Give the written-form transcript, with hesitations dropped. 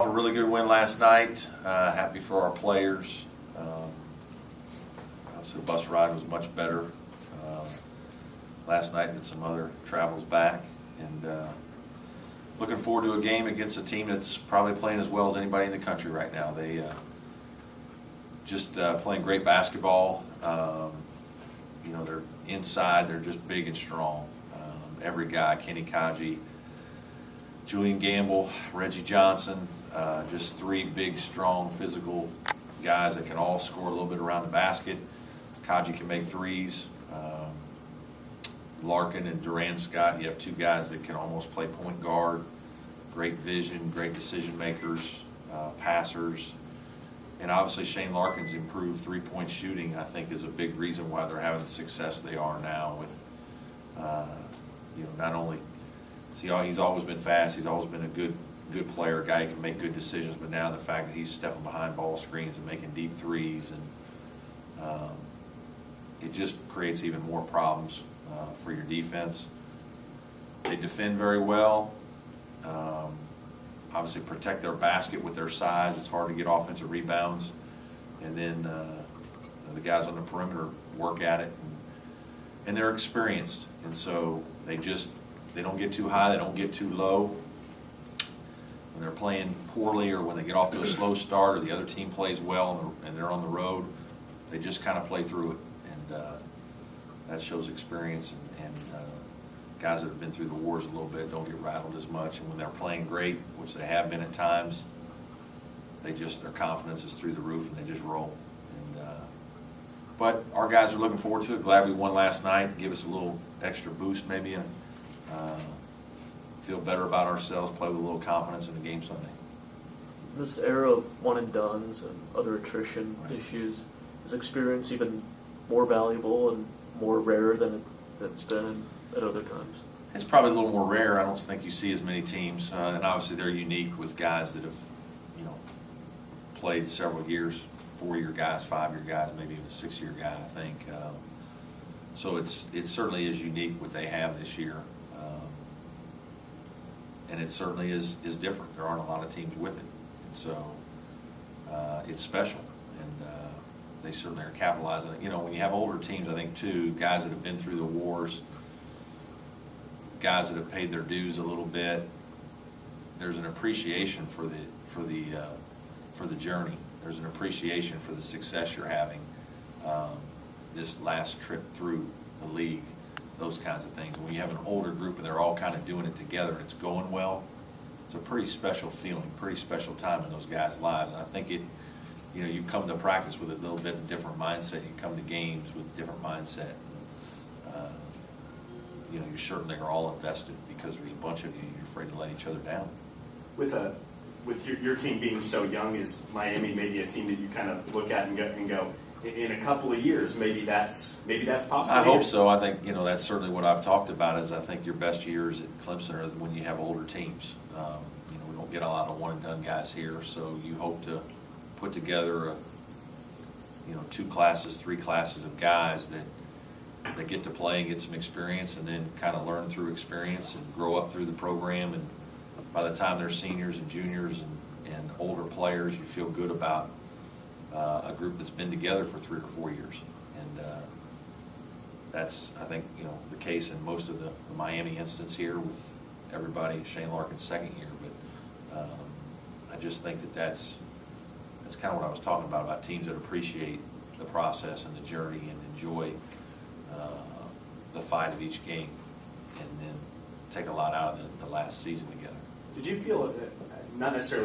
A really good win last night. Happy for our players. Obviously, the bus ride was much better last night than some other travels back. And looking forward to a game against a team that's probably playing as well as anybody in the country right now. They just playing great basketball. They're inside. They're just big and strong. Every guy, Kenny Kaji, Julian Gamble, Reggie Johnson, just three big, strong, physical guys that can all score a little bit around the basket. Kaji can make threes. Larkin and Durant Scott, you have two guys that can almost play point guard. Great vision, great decision makers, passers. And obviously Shane Larkin's improved three-point shooting, I think, is a big reason why they're having the success they are now with, not only he's always been fast, he's always been a good player, a guy who can make good decisions, but now the fact that he's stepping behind ball screens and making deep threes, and it just creates even more problems for your defense. They defend very well. Obviously protect their basket with their size. It's hard to get offensive rebounds. And then the guys on the perimeter work at it. And they're experienced. And so they don't get too high, they don't get too low. When they're playing poorly or when they get off to a slow start or the other team plays well and they're on the road, they just kind of play through it. And that shows experience. And guys that have been through the wars a little bit don't get rattled as much. And when they're playing great, which they have been at times, their confidence is through the roof and they just roll. But our guys are looking forward to it. Glad we won last night. Give us a little extra boost maybe, and feel better about ourselves, play with a little confidence in the game Sunday. In this era of one and dones and other attrition issues, is experience even more valuable and more rare than it's been at other times? It's probably a little more rare. I don't think you see as many teams, and obviously they're unique with guys that have, played several years, 4-year guys, 5-year guys, maybe even a 6-year guy, I think. So it certainly is unique what they have this year, and it certainly is different. There aren't a lot of teams with it, and so it's special, and they certainly are capitalizing on it. When you have older teams, I think too, guys that have been through the wars, guys that have paid their dues a little bit, there's an appreciation for the journey. There's an appreciation for the success you're having this last trip through the league, those kinds of things. When you have an older group and they're all kind of doing it together and it's going well, it's a pretty special feeling, pretty special time in those guys' lives. And I think you come to practice with a little bit of different mindset. You come to games with a different mindset. You certainly are all invested because there's a bunch of you you're afraid to let each other down. With your team being so young, is Miami maybe a team that you kind of look at and go, in a couple of years, maybe that's possible? I hope so. I think that's certainly what I've talked about. Is I think your best years at Clemson are when you have older teams. We don't get a lot of one and done guys here, so you hope to put together 2 classes, 3 classes of guys that get to play and get some experience, and then kind of learn through experience and grow up through the program. And by the time they're seniors and juniors and older players, you feel good about a group that's been together for 3 or 4 years. And that's, I think, the case in most of the Miami instance here with everybody. Shane Larkin's 2nd year, but I just think that's kind of what I was talking about teams that appreciate the process and the journey and enjoy the fight of each game, and then take a lot out of the last season together. Did you feel, not necessarily